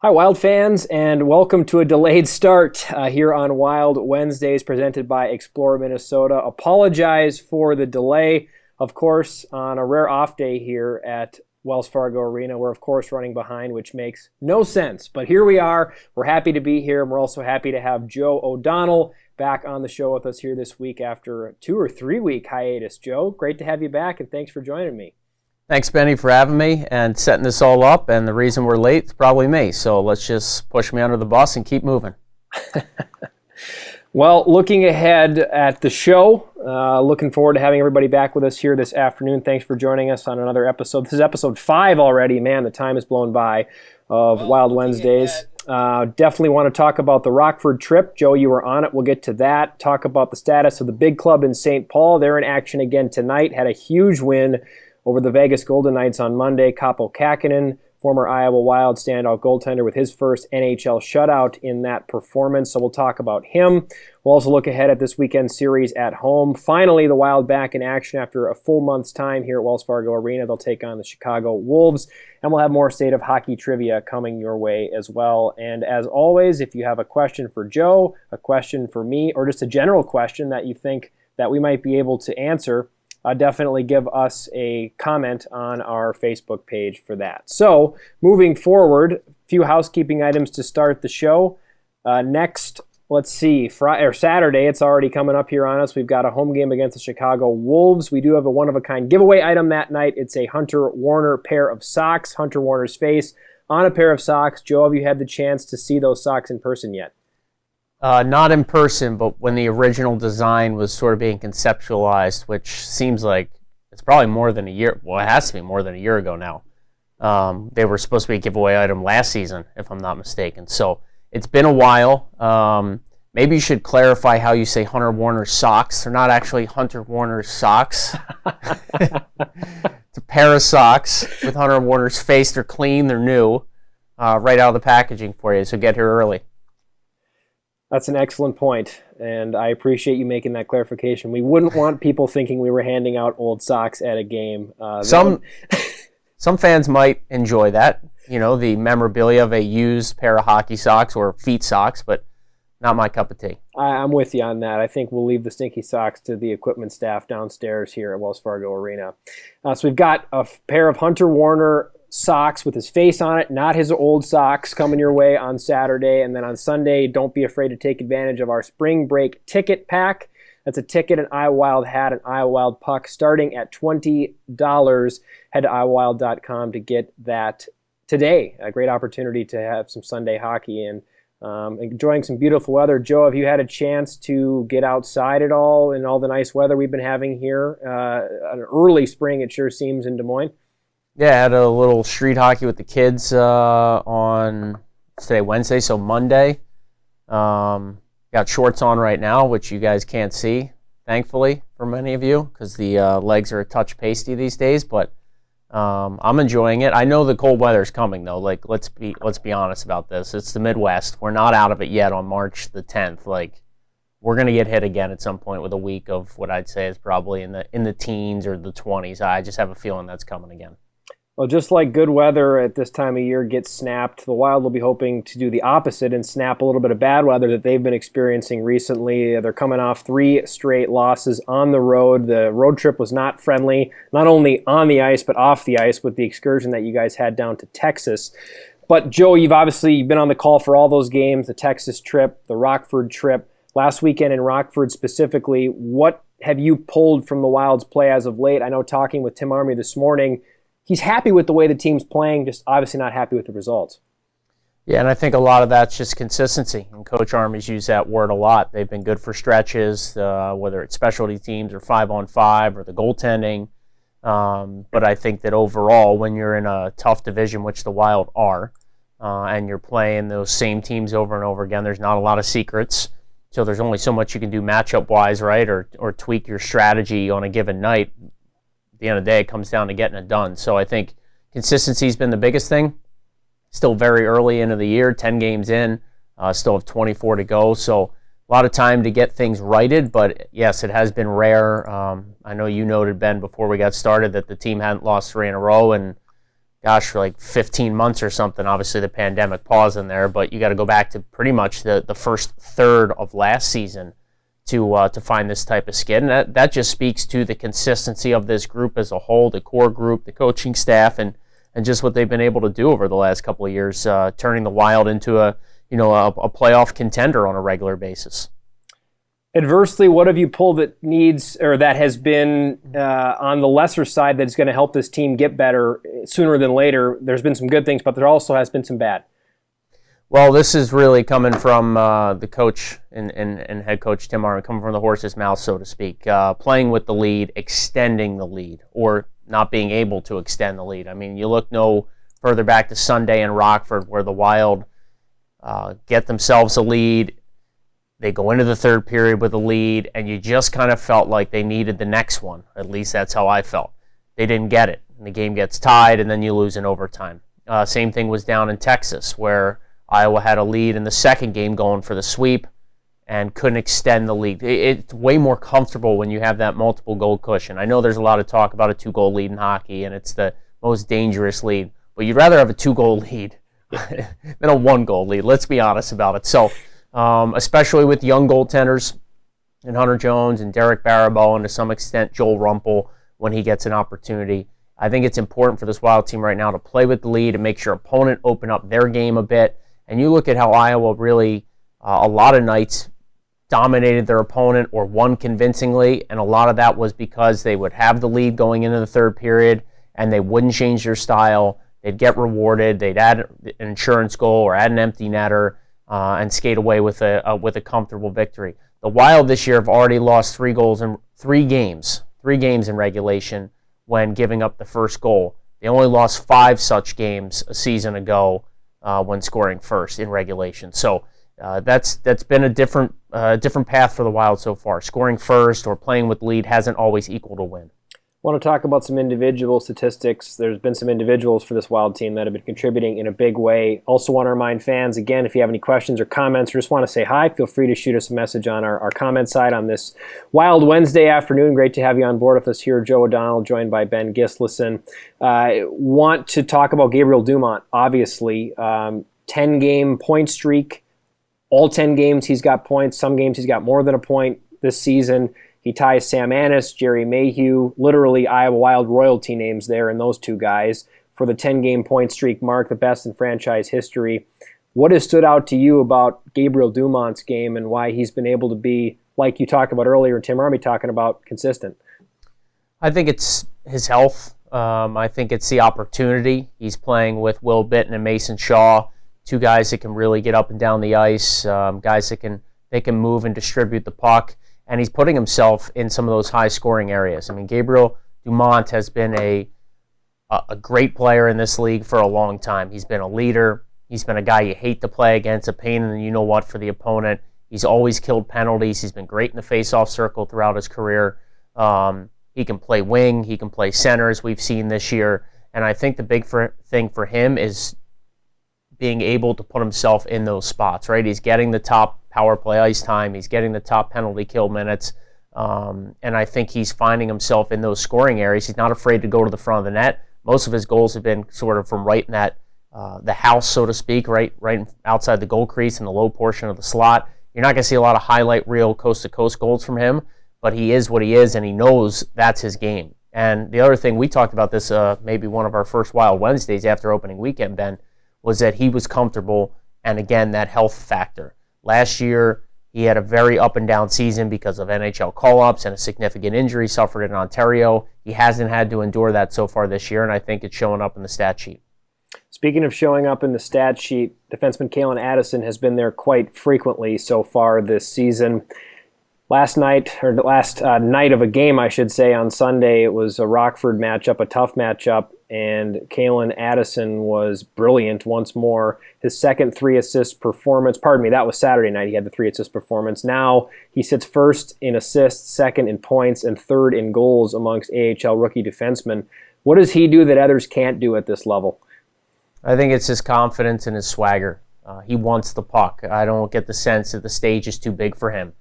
Hi, Wild fans, and welcome to a delayed start here on Wild Wednesdays presented by Explore Minnesota. Apologize for the delay, of course, on a rare off day here at Wells Fargo Arena. We're, of course, running behind, which makes no sense. But here we are. We're happy to be here, and we're also happy to have Joe O'Donnell back on the show with us here this week after a 2 or 3 week hiatus. Joe, great to have you back, and thanks for joining me. Thanks, Benny, for having me and setting this all up. And the reason we're late is probably me. So let's just push me under the bus and keep moving. Well, looking ahead at the show, looking forward to having everybody back with us here this afternoon. Thanks for joining us on another episode. This is episode 5 already. Man, the time has blown by of Wild Wednesdays. Definitely want to talk about the Rockford trip. Joe, you were on it. We'll get to that. Talk about the status of the big club in St. Paul. They're in action again tonight. Had a huge win over the Vegas Golden Knights on Monday. Kaapo Kähkönen, former Iowa Wild standout goaltender with his first NHL shutout in that performance. So we'll talk about him. We'll also look ahead at this weekend series at home. Finally, the Wild back in action after a full month's time here at Wells Fargo Arena. They'll take on the Chicago Wolves. And we'll have more State of Hockey trivia coming your way as well. And as always, if you have a question for Joe, a question for me, or just a general question that you think that we might be able to answer, definitely give us a comment on our Facebook page for that. So, moving forward, a few housekeeping items to start the show. Next, let's see, Saturday, it's already coming up here on us. We've got a home game against the Chicago Wolves. We do have a one-of-a-kind giveaway item that night. It's a Hunter Warner pair of socks, Hunter Warner's face on a pair of socks. Joe, have you had the chance to see those socks in person yet? Not in person, but when the original design was sort of being conceptualized, which seems like it's probably more than a year. Well, it has to be more than a year ago now. They were supposed to be a giveaway item last season, if I'm not mistaken. So it's been a while. Maybe you should clarify how you say Hunter Warner's socks. They're not actually Hunter Warner's socks. It's a pair of socks with Hunter Warner's face. They're clean. They're new. Right out of the packaging for you, so get here early. That's an excellent point, and I appreciate you making that clarification. We wouldn't want people thinking we were handing out old socks at a game. Some fans might enjoy that, the memorabilia of a used pair of hockey socks or feet socks, but not my cup of tea. I'm with you on that. I think we'll leave the stinky socks to the equipment staff downstairs here at Wells Fargo Arena. So we've got a pair of Hunter Warner socks with his face on it, not his old socks, coming your way on Saturday. And then on Sunday, don't be afraid to take advantage of our spring break ticket pack. That's a ticket, an Iowa Wild hat, an Iowa Wild puck, starting at $20. Head to iowawild.com to get that today. A great opportunity to have some Sunday hockey and enjoying some beautiful weather. Joe, have you had a chance to get outside at all in all the nice weather we've been having here? An early spring, it sure seems, in Des Moines. Yeah, I had a little street hockey with the kids on today, Wednesday, so Monday. Got shorts on right now, which you guys can't see, thankfully, for many of you, because the legs are a touch pasty these days, but I'm enjoying it. I know the cold weather's coming, though. Like, let's be honest about this. It's the Midwest. We're not out of it yet on March the 10th. Like, we're going to get hit again at some point with a week of what I'd say is probably in the teens or the 20s. I just have a feeling that's coming again. Well, just like good weather at this time of year gets snapped, the Wild will be hoping to do the opposite and snap a little bit of bad weather that they've been experiencing recently. They're coming off 3 straight losses on the road. The road trip was not friendly, not only on the ice, but off the ice with the excursion that you guys had down to Texas. But, Joe, you've obviously been on the call for all those games, the Texas trip, the Rockford trip. Last weekend in Rockford specifically, what have you pulled from the Wild's play as of late? I know talking with Tim Army this morning, he's happy with the way the team's playing, just obviously not happy with the results. Yeah, and I think a lot of that's just consistency. And Coach Army's used that word a lot. They've been good for stretches, whether it's specialty teams or 5-on-5 or the goaltending. But I think that overall, when you're in a tough division, which the Wild are, and you're playing those same teams over and over again, there's not a lot of secrets. So there's only so much you can do matchup-wise, right, or tweak your strategy on a given night. At the end of the day, it comes down to getting it done. So I think consistency's been the biggest thing. Still very early into the year, 10 games in, still have 24 to go. So a lot of time to get things righted, but yes, it has been rare. I know you noted, Ben, before we got started that the team hadn't lost 3 in a row, and for like 15 months or something. Obviously, the pandemic paused in there, but you got to go back to pretty much the first third of last season to find this type of skid. And that just speaks to the consistency of this group as a whole, the core group, the coaching staff, and just what they've been able to do over the last couple of years, turning the Wild into a playoff contender on a regular basis. Adversely, what have you pulled that has been on the lesser side that's going to help this team get better sooner than later? There's been some good things, but there also has been some bad. Well, this is really coming from the coach and head coach Tim Army, coming from the horse's mouth, so to speak. Playing with the lead, extending the lead, or not being able to extend the lead. I mean, you look no further back to Sunday in Rockford, where the Wild get themselves a lead. They go into the third period with a lead, and you just kind of felt like they needed the next one. At least that's how I felt. They didn't get it, and the game gets tied, and then you lose in overtime. Same thing was down in Texas, where Iowa had a lead in the second game going for the sweep and couldn't extend the lead. It's way more comfortable when you have that multiple goal cushion. I know there's a lot of talk about a 2-goal lead in hockey, and it's the most dangerous lead, but you'd rather have a 2-goal lead than a 1-goal lead. Let's be honest about it. So, especially with young goaltenders and Hunter Jones and Derek Baribeau, and to some extent Joel Rumpel when he gets an opportunity, I think it's important for this Wild team right now to play with the lead and make your opponent open up their game a bit. And you look at how Iowa really, a lot of nights, dominated their opponent or won convincingly, and a lot of that was because they would have the lead going into the third period, and they wouldn't change their style. They'd get rewarded. They'd add an insurance goal or add an empty netter and skate away with a comfortable victory. The Wild this year have already lost 3 goals in 3 games in regulation when giving up the first goal. They only lost 5 such games a season ago when scoring first in regulation. So that's been a different path for the Wild so far. Scoring first or playing with lead hasn't always equaled a win. I want to talk about some individual statistics. There's been some individuals for this Wild team that have been contributing in a big way. Also want to remind fans, again, if you have any questions or comments or just want to say hi, feel free to shoot us a message on our comment side on this Wild Wednesday afternoon. Great to have you on board with us here. Joe O'Donnell, joined by Ben Gislason. Want to talk about Gabriel Dumont, obviously. 10-game point streak. All 10 games he's got points. Some games he's got more than a point this season. He ties Sam Annis, Jerry Mayhew, literally Iowa Wild royalty names there in those 2 guys for the 10-game point streak mark, the best in franchise history. What has stood out to you about Gabriel Dumont's game and why he's been able to be, like you talked about earlier, Tim Army talking about, consistent? I think it's his health. I think it's the opportunity. He's playing with Will Bitton and Mason Shaw, 2 guys that can really get up and down the ice, guys that can move and distribute the puck. And he's putting himself in some of those high-scoring areas. I mean, Gabriel Dumont has been a great player in this league for a long time. He's been a leader. He's been a guy you hate to play against, a pain in the you-know-what for the opponent. He's always killed penalties. He's been great in the face-off circle throughout his career. He can play wing. He can play center, as we've seen this year. And I think the big thing for him is being able to put himself in those spots, right? He's getting the top power play ice time. He's getting the top penalty kill minutes. And I think he's finding himself in those scoring areas. He's not afraid to go to the front of the net. Most of his goals have been sort of from right in that, the house, so to speak, right outside the goal crease in the low portion of the slot. You're not going to see a lot of highlight reel coast-to-coast goals from him, but he is what he is, and he knows that's his game. And the other thing, we talked about this maybe one of our first Wild Wednesdays after opening weekend, Ben, was that he was comfortable, and again, that health factor. Last year, he had a very up-and-down season because of NHL call-ups and a significant injury suffered in Ontario. He hasn't had to endure that so far this year, and I think it's showing up in the stat sheet. Speaking of showing up in the stat sheet, defenseman Kalen Addison has been there quite frequently so far this season. Last night of a game, I should say, on Sunday, it was a Rockford matchup, a tough matchup, and Kalen Addison was brilliant once more. His second 3-assist performance, that was Saturday night, he had the 3-assist performance. Now he sits first in assists, second in points, and third in goals amongst AHL rookie defensemen. What does he do that others can't do at this level? I think it's his confidence and his swagger. He wants the puck. I don't get the sense that the stage is too big for him.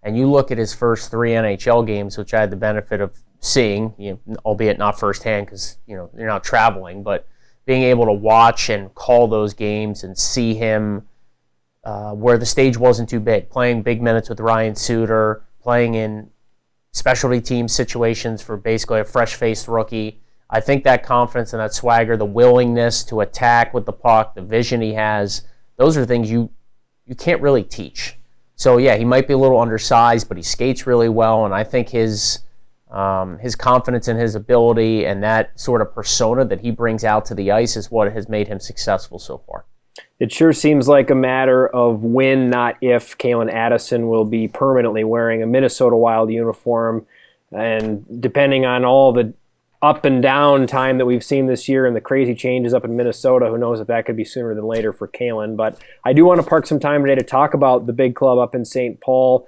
And you look at his first 3 NHL games, which I had the benefit of seeing, albeit not firsthand because you're not traveling. But being able to watch and call those games and see him where the stage wasn't too big, playing big minutes with Ryan Suter, playing in specialty team situations for basically a fresh-faced rookie. I think that confidence and that swagger, the willingness to attack with the puck, the vision he has, those are things you can't really teach. So, yeah, he might be a little undersized, but he skates really well, and I think his confidence in his ability and that sort of persona that he brings out to the ice is what has made him successful so far. It sure seems like a matter of when, not if, Calen Addison will be permanently wearing a Minnesota Wild uniform. And depending on all the up and down time that we've seen this year and the crazy changes up in Minnesota, who knows if that could be sooner than later for Calen. But I do want to park some time today to talk about the big club up in St. Paul.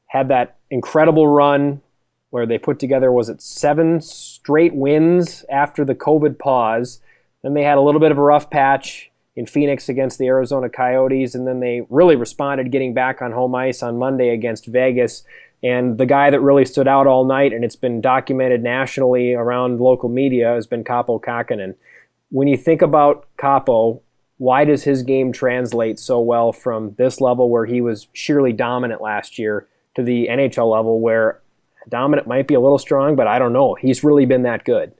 Had that incredible run where they put together, was it 7 straight wins after the COVID pause? Then they had a little bit of a rough patch in Phoenix against the Arizona Coyotes, and then they really responded getting back on home ice on Monday against Vegas. And the guy that really stood out all night, and it's been documented nationally around local media, has been Kaapo Kähkönen. When you think about Kaapo, why does his game translate so well from this level where he was sheerly dominant last year to the NHL level where dominant might be a little strong, but I don't know. He's really been that good.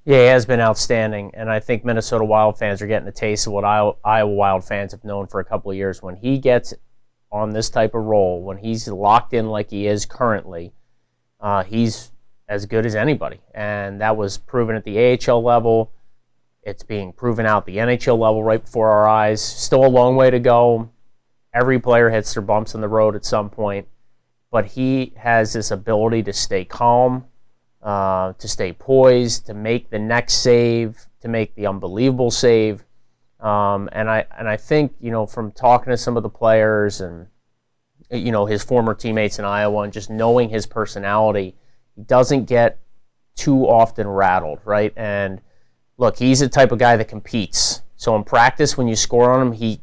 Yeah, he has been outstanding, and I think Minnesota Wild fans are getting a taste of what Iowa Wild fans have known for a couple of years. When he gets on this type of role, when he's locked in like he is currently, he's as good as anybody. And that was proven at the AHL level. It's being proven out at the NHL level right before our eyes. Still a long way to go. Every player hits their bumps in the road at some point. But he has this ability to stay calm, to stay poised, to make the next save, to make the unbelievable save. And I think, from talking to some of the players and, his former teammates in Iowa and just knowing his personality, he doesn't get too often rattled, right? And look, he's the type of guy that competes. So in practice, when you score on him, he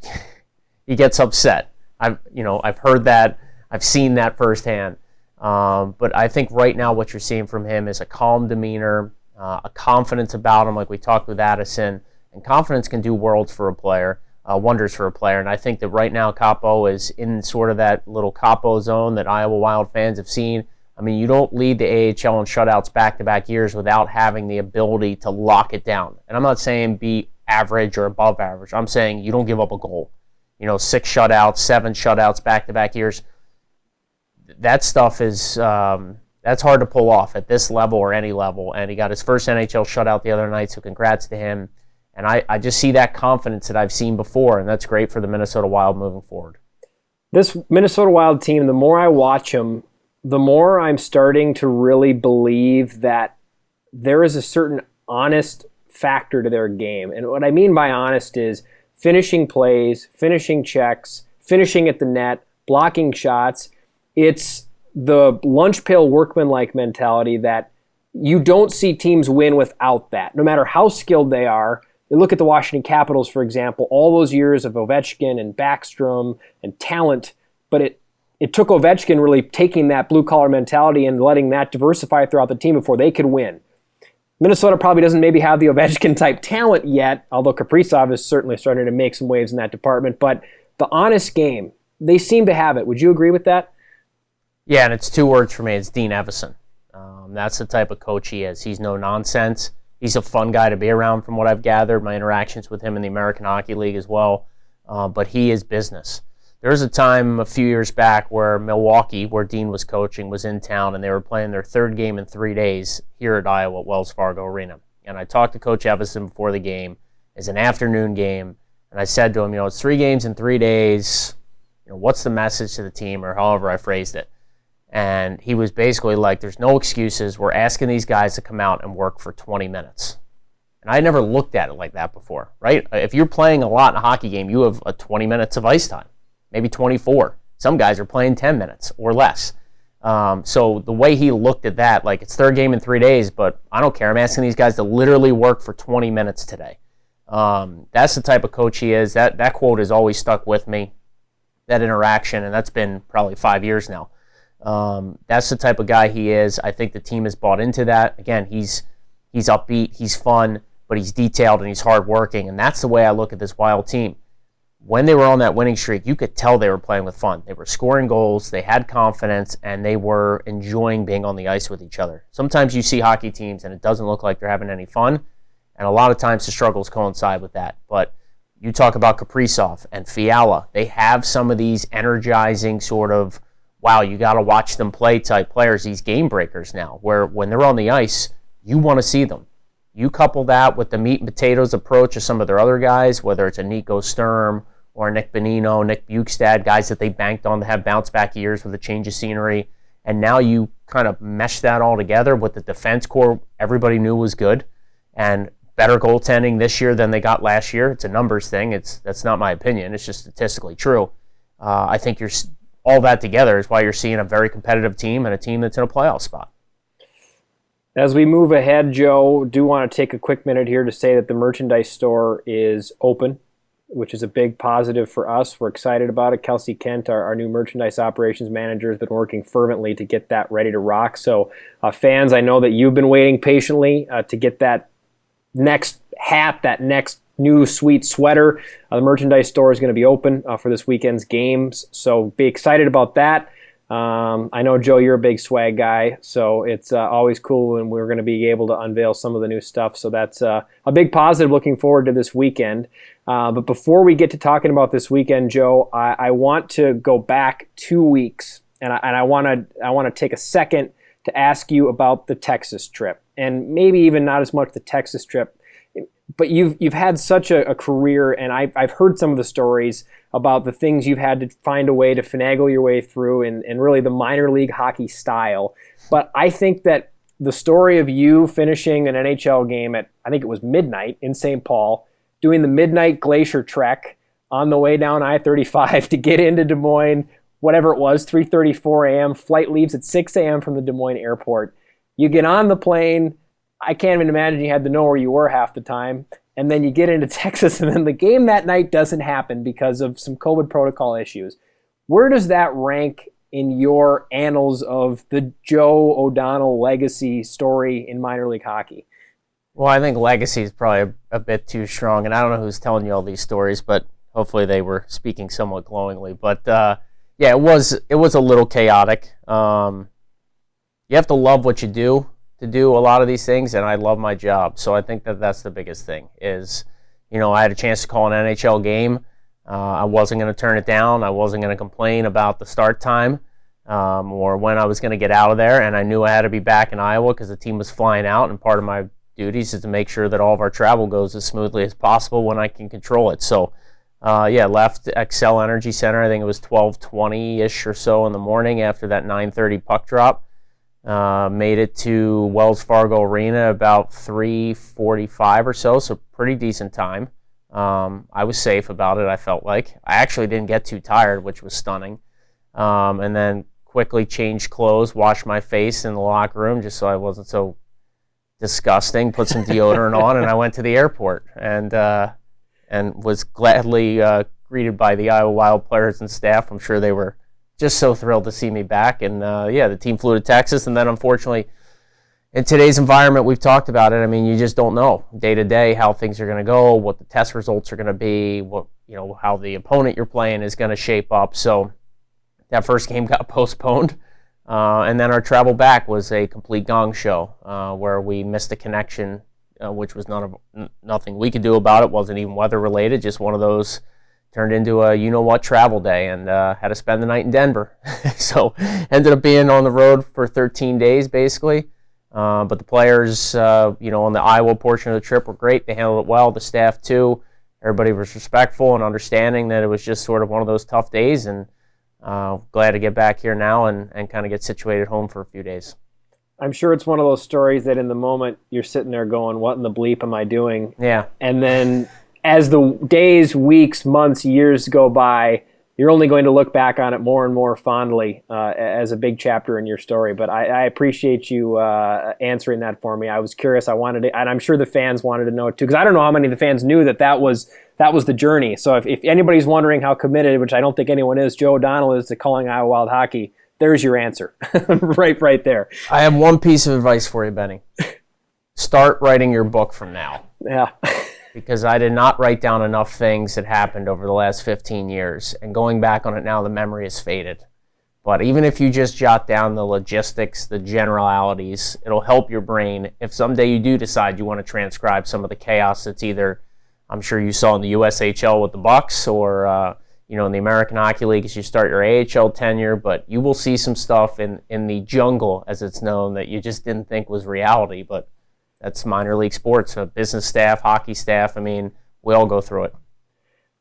gets upset. I've heard that. I've seen that firsthand. But I think right now what you're seeing from him is a calm demeanor, a confidence about him, like we talked with Addison. And confidence can do wonders for a player. And I think that right now Kaapo is in sort of that little Kaapo zone that Iowa Wild fans have seen. I mean, you don't lead the AHL in shutouts back-to-back years without having the ability to lock it down. And I'm not saying be average or above average. I'm saying you don't give up a goal. 6 shutouts, 7 shutouts back-to-back years. That stuff is that's hard to pull off at this level or any level. And he got his first NHL shutout the other night, so congrats to him. And I just see that confidence that I've seen before, and that's great for the Minnesota Wild moving forward. This Minnesota Wild team, the more I watch them, the more I'm starting to really believe that there is a certain honest factor to their game. And what I mean by honest is finishing plays, finishing checks, finishing at the net, blocking shots. It's the lunch pail workman-like mentality that you don't see teams win without that, no matter how skilled they are. You look at the Washington Capitals, for example, all those years of Ovechkin and Backstrom and talent, but it took Ovechkin really taking that blue-collar mentality and letting that diversify throughout the team before they could win. Minnesota probably doesn't maybe have the Ovechkin-type talent yet, although Kaprizov is certainly starting to make some waves in that department, but the honest game, they seem to have it. Would you agree with that? Yeah, and it's 2 words for me. It's Dean Evison. That's the type of coach he is. He's no nonsense. He's a fun guy to be around from what I've gathered, my interactions with him in the American Hockey League as well. But he is business. There was a time a few years back where Milwaukee, where Dean was coaching, was in town, and they were playing their 3rd game in 3 days here at Iowa at Wells Fargo Arena. And I talked to Coach Evison before the game. It's an afternoon game. And I said to him, it's 3 games in 3 days. What's the message to the team, or however I phrased it? And he was basically like, there's no excuses. We're asking these guys to come out and work for 20 minutes. And I never looked at it like that before, right? If you're playing a lot in a hockey game, you have 20 minutes of ice time, maybe 24. Some guys are playing 10 minutes or less. So the way he looked at that, like it's 3rd game in 3 days, but I don't care. I'm asking these guys to literally work for 20 minutes today. That's the type of coach he is. That quote has always stuck with me, that interaction, and that's been probably 5 years now. That's the type of guy he is. I think the team has bought into that. Again, he's upbeat, he's fun, but he's detailed and he's hardworking, and that's the way I look at this Wild team. When they were on that winning streak, you could tell they were playing with fun. They were scoring goals, they had confidence, and they were enjoying being on the ice with each other. Sometimes you see hockey teams and it doesn't look like they're having any fun, and a lot of times the struggles coincide with that. But you talk about Kaprizov and Fiala. They have some of these energizing sort of, wow, you got to watch them play type players, these game breakers now, where when they're on the ice, you want to see them. You couple that with the meat and potatoes approach of some of their other guys, whether it's a Nico Sturm or Nick Bonino, Nick Bukestad, guys that they banked on to have bounce-back years with a change of scenery. And now you kind of mesh that all together with the defense core everybody knew was good, and better goaltending this year than they got last year. It's a numbers thing. That's not my opinion. It's just statistically true. I think all that together is why you're seeing a very competitive team and a team that's in a playoff spot. As we move ahead, Joe, do want to take a quick minute here to say that the merchandise store is open, which is a big positive for us. We're excited about it. Kelsey Kent, our new merchandise operations manager, has been working fervently to get that ready to rock. So fans, I know that you've been waiting patiently to get that next hat, that next new sweet sweater. The merchandise store is going to be open for this weekend's games. So be excited about that. I know, Joe, you're a big swag guy, so it's always cool when we're going to be able to unveil some of the new stuff. So that's a big positive looking forward to this weekend. But before we get to talking about this weekend, Joe, I want to go back 2 weeks, and I want to take a second to ask you about the Texas trip, and maybe even not as much the Texas trip, but you've had such a career, and I've heard some of the stories about the things you've had to find a way to finagle your way through and really the minor league hockey style. But I think that the story of you finishing an NHL game at, I think it was midnight in St. Paul, doing the midnight glacier trek on the way down I-35 to get into Des Moines, whatever it was, 3:34 a.m., flight leaves at 6 a.m. from the Des Moines airport. You get on the plane, I can't even imagine you had to know where you were half the time. And then you get into Texas, and then the game that night doesn't happen because of some COVID protocol issues. Where does that rank in your annals of the Joe O'Donnell legacy story in minor league hockey? Well, I think legacy is probably a bit too strong, and I don't know who's telling you all these stories, but hopefully they were speaking somewhat glowingly. But yeah, it was a little chaotic. You have to love what you do to do a lot of these things, and I love my job. So I think that's the biggest thing is, I had a chance to call an NHL game. I wasn't going to turn it down. I wasn't going to complain about the start time or when I was going to get out of there, and I knew I had to be back in Iowa because the team was flying out, and part of my duties is to make sure that all of our travel goes as smoothly as possible when I can control it. So left Xcel Energy Center, I think it was 12:20-ish or so in the morning after that 9:30 puck drop. Made it to Wells Fargo Arena about 3:45 or so pretty decent time. I was safe about it, I felt like. I actually didn't get too tired, which was stunning. And then quickly changed clothes, washed my face in the locker room just so I wasn't so disgusting, put some deodorant on, and I went to the airport and was gladly greeted by the Iowa Wild players and staff. I'm sure they were just so thrilled to see me back. And the team flew to Texas, and then unfortunately, in today's environment, we've talked about it. I mean, you just don't know day to day how things are going to go, what the test results are going to be, how the opponent you're playing is going to shape up. So that first game got postponed, and then our travel back was a complete gong show where we missed a connection, which was nothing we could do about it. Wasn't even weather related, just one of those. Turned into a travel day, and had to spend the night in Denver. So ended up being on the road for 13 days basically. But the players, on the Iowa portion of the trip were great. They handled it well. The staff too. Everybody was respectful and understanding that it was just sort of one of those tough days. And glad to get back here now and kind of get situated home for a few days. I'm sure it's one of those stories that in the moment you're sitting there going, what in the bleep am I doing? Yeah. And then as the days, weeks, months, years go by, you're only going to look back on it more and more fondly as a big chapter in your story. But I appreciate you answering that for me. I was curious. I wanted to, and I'm sure the fans wanted to know it too, because I don't know how many of the fans knew that was the journey. So if anybody's wondering how committed, which I don't think anyone is, Joe O'Donnell is to calling Iowa Wild hockey, there's your answer, right there. I have one piece of advice for you, Benny. start writing your book from now. Yeah. Because I did not write down enough things that happened over the last 15 years. And going back on it now, the memory is faded. But even if you just jot down the logistics, the generalities, it'll help your brain if someday you do decide you want to transcribe some of the chaos that's either, I'm sure you saw in the USHL with the Bucks or in the American Hockey League as you start your AHL tenure. But you will see some stuff in the jungle, as it's known, that you just didn't think was reality. But that's minor league sports, business staff, hockey staff. I mean, we all go through it.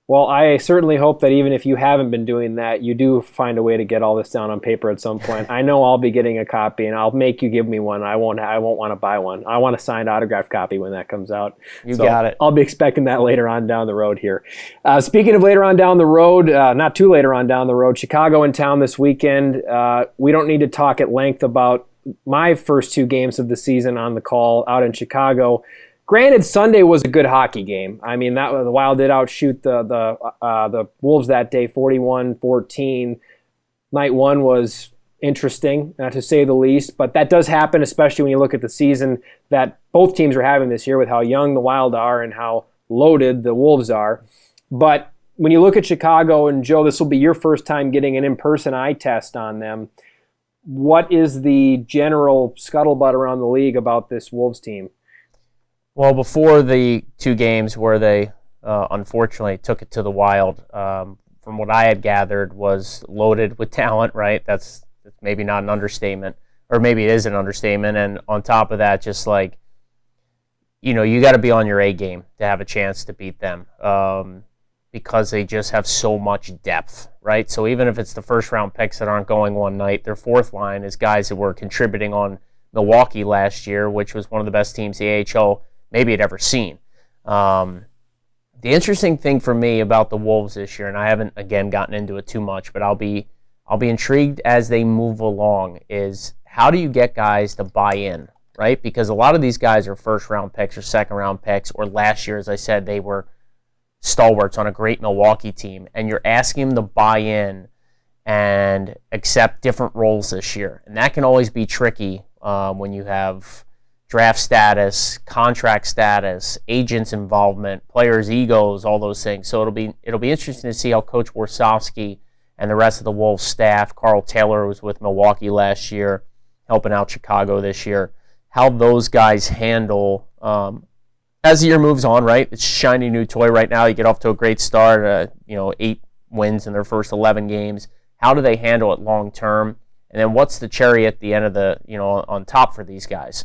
Well, I certainly hope that even if you haven't been doing that, you do find a way to get all this down on paper at some point. I know I'll be getting a copy, and I'll make you give me one. I won't want to buy one. I want a signed autographed copy when that comes out. You got it. I'll be expecting that later on down the road here. Speaking of later on down the road, not too later on down the road, Chicago in town this weekend. We don't need to talk at length about my first two games of the season on the call out in Chicago. Granted, Sunday was a good hockey game. I mean, the Wild did outshoot the Wolves that day, 41-14. Night one was interesting, to say the least, but that does happen, especially when you look at the season that both teams are having this year with how young the Wild are and how loaded the Wolves are. But when you look at Chicago, and Joe, this will be your first time getting an in-person eye test on them, what is the general scuttlebutt around the league about this Wolves team? Well, before the two games where they unfortunately took it to the Wild, from what I had gathered, was loaded with talent, right? That's maybe not an understatement, or maybe it is an understatement. And on top of that, just like, you got to be on your A game to have a chance to beat them because they just have so much depth, right? So even if it's the first round picks that aren't going one night, their fourth line is guys that were contributing on Milwaukee last year, which was one of the best teams the AHL maybe had ever seen. The interesting thing for me about the Wolves this year, and I haven't again gotten into it too much, but I'll be intrigued as they move along, is how do you get guys to buy in, right? Because a lot of these guys are first round picks or second round picks, or last year, as I said, they were stalwarts on a great Milwaukee team, and you're asking them to buy in and accept different roles this year, and that can always be tricky when you have draft status, contract status, agents' involvement, players' egos, all those things. So it'll be interesting to see how Coach Warszawski and the rest of the Wolves staff, Carl Taylor was with Milwaukee last year, helping out Chicago this year, how those guys handle as the year moves on, right? It's a shiny new toy right now. You get off to a great start, 8 wins in their first 11 games. How do they handle it long term? And then what's the cherry at the end of the, on top for these guys?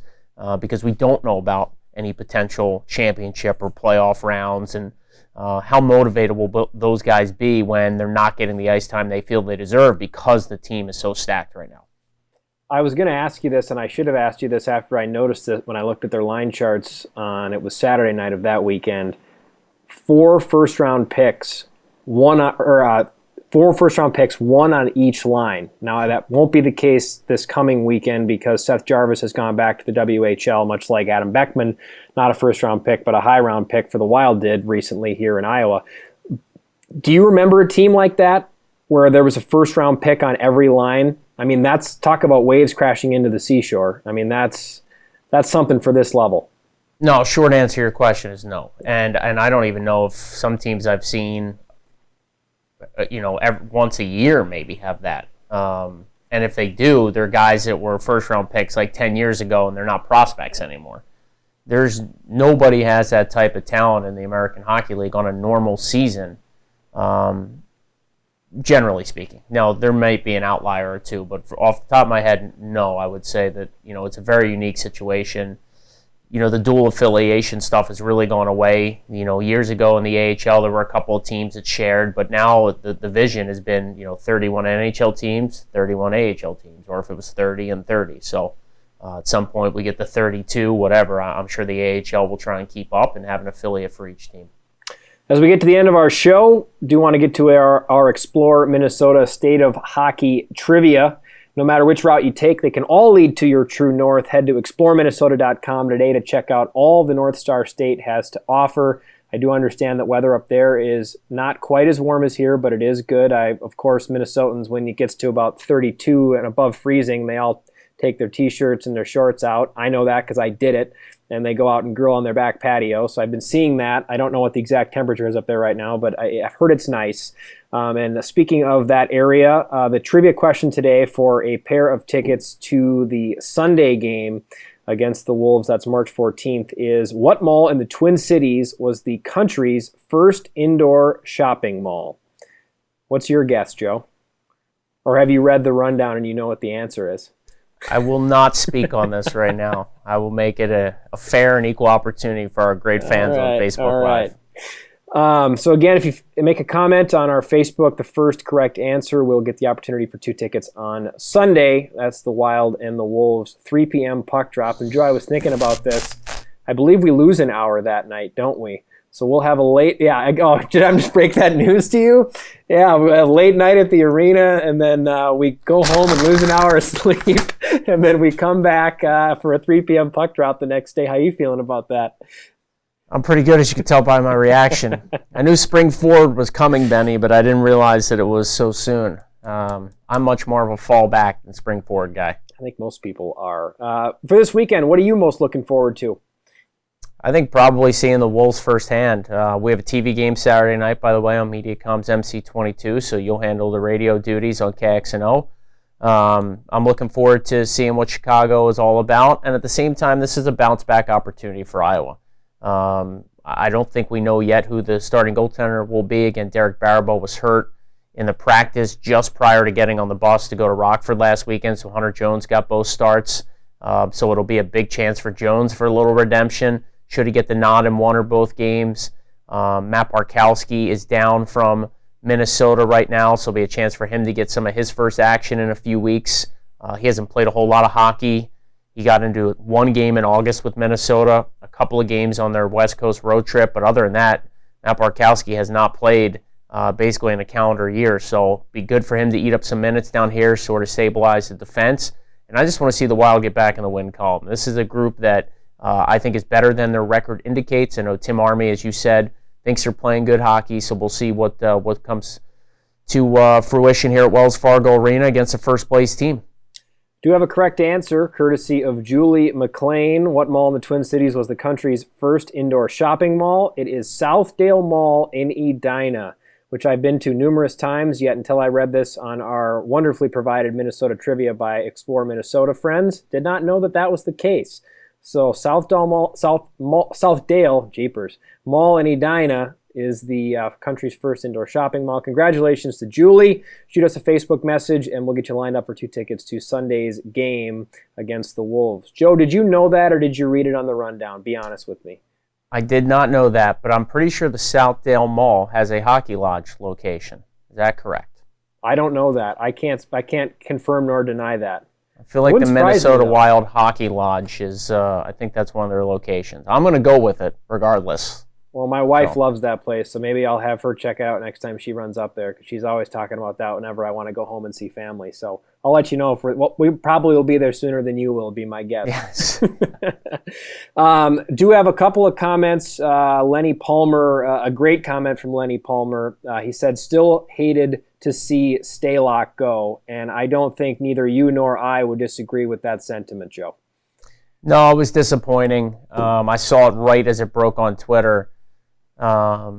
Because we don't know about any potential championship or playoff rounds, and how motivated will those guys be when they're not getting the ice time they feel they deserve because the team is so stacked right now. I was going to ask you this, and I should have asked you this after I noticed it when I looked at their line charts it was Saturday night of that weekend. 4 first-round picks, four first-round picks, 1 on each line. Now, that won't be the case this coming weekend because Seth Jarvis has gone back to the WHL, much like Adam Beckman, not a first-round pick, but a high-round pick for the Wild did recently here in Iowa. Do you remember a team like that where there was a first-round pick on every line? I mean, that's talk about waves crashing into the seashore. I mean, that's something for this level. No, short answer to your question is no. And I don't even know if some teams I've seen once a year maybe have that. And if they do, they're guys that were first-round picks like 10 years ago, and they're not prospects anymore. Nobody has that type of talent in the American Hockey League on a normal season, generally speaking. Now, there might be an outlier or two, but off the top of my head, no, I would say that, it's a very unique situation. The dual affiliation stuff has really gone away. Years ago in the AHL, there were a couple of teams that shared, but now the vision has been, 31 NHL teams, 31 AHL teams, or if it was 30 and 30. So at some point we get the 32, whatever. I'm sure the AHL will try and keep up and have an affiliate for each team. As we get to the end of our show, do want to get to our Explore Minnesota State of Hockey trivia. No matter which route you take, they can all lead to your true north. Head to exploreminnesota.com today to check out all the North Star State has to offer. I do understand that weather up there is not quite as warm as here, but it is good. Of course, Minnesotans, when it gets to about 32 and above freezing, they all take their T-shirts and their shorts out. I know that because I did it. and they go out and grill on their back patio. So I've been seeing that. I don't know what the exact temperature is up there right now, but I've heard it's nice. And speaking of that area, the trivia question today for a pair of tickets to the Sunday game against the Wolves, that's March 14th, is what mall in the Twin Cities was the country's first indoor shopping mall? What's your guess, Joe? Or have you read the rundown and you know what the answer is? I will not speak on this right now. I will make it a fair and equal opportunity for our great fans on Facebook Live. So again, if you make a comment on our Facebook, the first correct answer will get the opportunity for 2 tickets on Sunday. That's the Wild and the Wolves 3 p.m. puck drop. And Joe, I was thinking about this. I believe we lose an hour that night, don't we? So we'll have a late, did I just break that news to you? Yeah, a late night at the arena, and then we go home and lose an hour of sleep, and then we come back for a 3 p.m. puck drop the next day. How are you feeling about that? I'm pretty good, as you can tell by my reaction. I knew spring forward was coming, Benny, but I didn't realize that it was so soon. I'm much more of a fall back than spring forward guy. I think most people are. For this weekend, what are you most looking forward to? I think probably seeing the Wolves firsthand. We have a TV game Saturday night, by the way, on MediaCom's MC22, so you'll handle the radio duties on KXNO. I'm looking forward to seeing what Chicago is all about, and at the same time, this is a bounce-back opportunity for Iowa. I don't think we know yet who the starting goaltender will be. Again, Derek Barabo was hurt in the practice just prior to getting on the bus to go to Rockford last weekend, so Hunter Jones got both starts. So it'll be a big chance for Jones for a little redemption. Should he get the nod in one or both games? Matt Barkowski is down from Minnesota right now, so it'll be a chance for him to get some of his first action in a few weeks. He hasn't played a whole lot of hockey. He got into one game in August with Minnesota, a couple of games on their West Coast road trip, but other than that, Matt Barkowski has not played basically in a calendar year, so it'd be good for him to eat up some minutes down here, sort of stabilize the defense. And I just want to see the Wild get back in the win column. This is a group that I think is better than their record indicates. I know Tim Army, as you said, thinks they're playing good hockey, so we'll see what comes to fruition here at Wells Fargo Arena against the first-place team. Do have a correct answer, courtesy of Julie McLean. What mall in the Twin Cities was the country's first indoor shopping mall? It is Southdale Mall in Edina, which I've been to numerous times, yet until I read this on our wonderfully provided Minnesota trivia by Explore Minnesota friends, did not know that was the case. So Southdale Mall in Edina is the country's first indoor shopping mall. Congratulations to Julie. Shoot us a Facebook message, and we'll get you lined up for 2 tickets to Sunday's game against the Wolves. Joe, did you know that, or did you read it on the rundown? Be honest with me. I did not know that, but I'm pretty sure the Southdale Mall has a hockey lodge location. Is that correct? I don't know that. I can't confirm nor deny that. I feel like the Minnesota Wild Hockey Lodge is, I think that's one of their locations. I'm going to go with it regardless. Well, my wife loves that place, so maybe I'll have her check out next time she runs up there, because she's always talking about that whenever I want to go home and see family. So I'll let you know. We probably will be there sooner than you will, be my guess. Yes. Do have a couple of comments. Lenny Palmer, a great comment from Lenny Palmer. He said, still hated to see Stalock go, and I don't think neither you nor I would disagree with that sentiment, Joe. No, it was disappointing. I saw it right as it broke on Twitter. I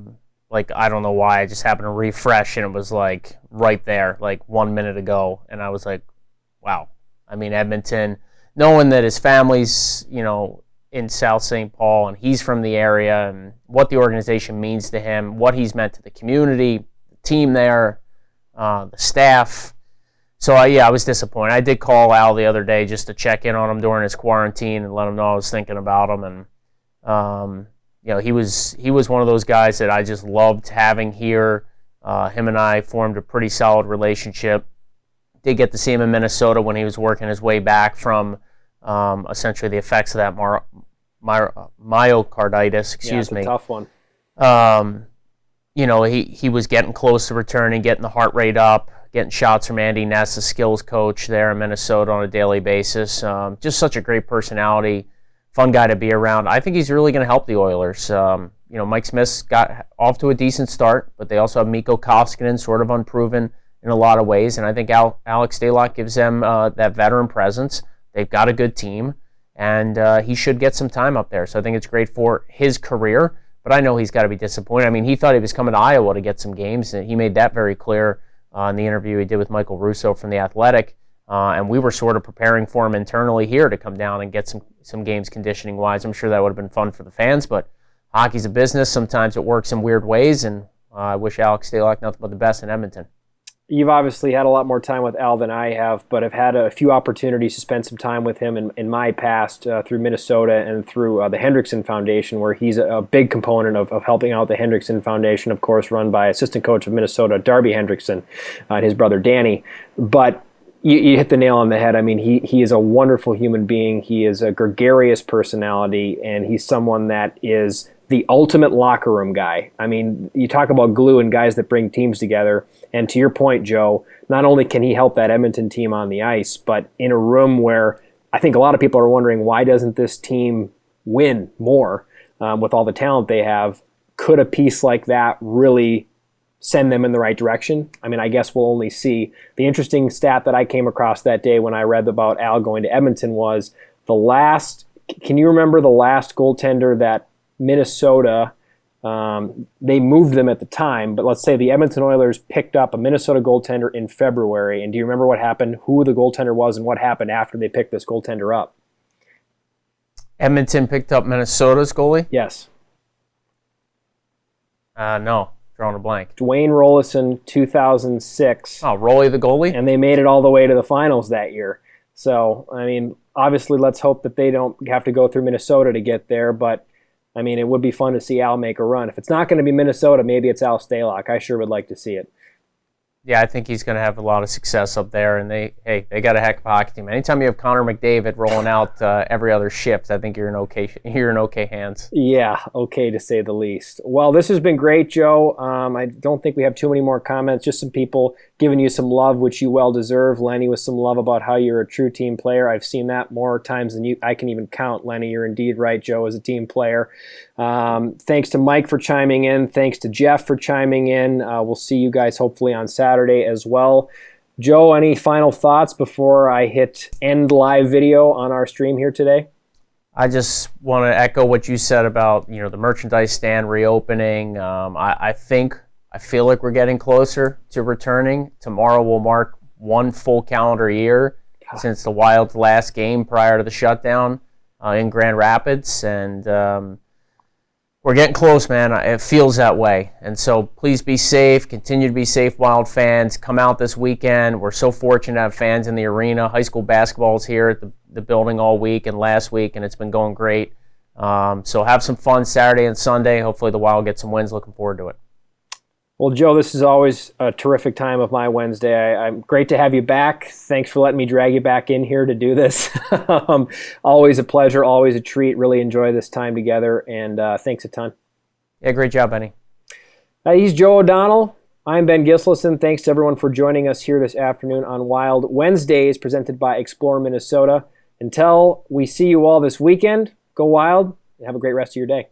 don't know why. I just happened to refresh, and it was like right there, like 1 minute ago, and I was like, wow. I mean, Edmonton, knowing that his family's, in South St. Paul, and he's from the area, and what the organization means to him, what he's meant to the community, the team there, the staff. So, I was disappointed. I did call Al the other day just to check in on him during his quarantine and let him know I was thinking about him. And, he was one of those guys that I just loved having here. Him and I formed a pretty solid relationship. Did get to see him in Minnesota when he was working his way back from essentially the effects of that myocarditis. Excuse me. It's a tough one. He was getting close to returning, getting the heart rate up, getting shots from Andy Ness, the skills coach there in Minnesota, on a daily basis. Just such a great personality, fun guy to be around. I think he's really going to help the Oilers. Mike Smith's got off to a decent start, but they also have Mikko Koskinen, sort of unproven in a lot of ways, and I think Alex Stalock gives them that veteran presence. They've got a good team, and he should get some time up there. So I think it's great for his career, but I know he's got to be disappointed. I mean, he thought he was coming to Iowa to get some games, and he made that very clear in the interview he did with Michael Russo from The Athletic, and we were sort of preparing for him internally here to come down and get some games conditioning-wise. I'm sure that would have been fun for the fans, but hockey's a business. Sometimes it works in weird ways, and I wish Alex Stalock nothing but the best in Edmonton. You've obviously had a lot more time with Al than I have, but I've had a few opportunities to spend some time with him in my past through Minnesota and through the Hendrickson Foundation, where he's a big component of helping out the Hendrickson Foundation, of course, run by assistant coach of Minnesota, Darby Hendrickson, and his brother Danny. But you hit the nail on the head. I mean, he is a wonderful human being. He is a gregarious personality, and he's someone that is the ultimate locker room guy. I mean, you talk about glue and guys that bring teams together. And to your point, Joe, not only can he help that Edmonton team on the ice, but in a room where I think a lot of people are wondering, why doesn't this team win more with all the talent they have? Could a piece like that really send them in the right direction? I mean, I guess we'll only see. The interesting stat that I came across that day when I read about Al going to Edmonton was can you remember the last goaltender that Minnesota, they moved them at the time, but let's say the Edmonton Oilers picked up a Minnesota goaltender in February, and do you remember what happened, who the goaltender was, and what happened after they picked this goaltender up? Edmonton picked up Minnesota's goalie? Yes. No, drawing a blank. Dwayne Rollison, 2006. Oh, Rolly the goalie? And they made it all the way to the finals that year. So, I mean, obviously let's hope that they don't have to go through Minnesota to get there, but I mean, it would be fun to see Al make a run. If it's not going to be Minnesota, maybe it's Al Stalock. I sure would like to see it. Yeah, I think he's going to have a lot of success up there, and they got a heck of a hockey team. Anytime you have Connor McDavid rolling out every other shift, I think you're in okay hands. Yeah, okay to say the least. Well, this has been great, Joe. I don't think we have too many more comments. Just some people giving you some love, which you well deserve. Lenny with some love about how you're a true team player. I've seen that more times than I can even count. Lenny, you're indeed right. Joe is a team player. Thanks to Mike for chiming in. Thanks to Jeff for chiming in. We'll see you guys hopefully on Saturday as well. Joe, any final thoughts before I hit end live video on our stream here today? I just want to echo what you said about the merchandise stand reopening. I feel like we're getting closer to returning. Tomorrow will mark one full calendar year since the Wild's last game prior to the shutdown in Grand Rapids, and we're getting close, man. It feels that way. And so please be safe. Continue to be safe, Wild fans. Come out this weekend. We're so fortunate to have fans in the arena. High school basketball is here at the building all week and last week, and it's been going great. So have some fun Saturday and Sunday. Hopefully the Wild get some wins. Looking forward to it. Well, Joe, this is always a terrific time of my Wednesday. I'm great to have you back. Thanks for letting me drag you back in here to do this. Always a pleasure, always a treat. Really enjoy this time together, and thanks a ton. Yeah, great job, Benny. He's Joe O'Donnell. I'm Ben Gislason. Thanks to everyone for joining us here this afternoon on Wild Wednesdays, presented by Explore Minnesota. Until we see you all this weekend, go Wild and have a great rest of your day.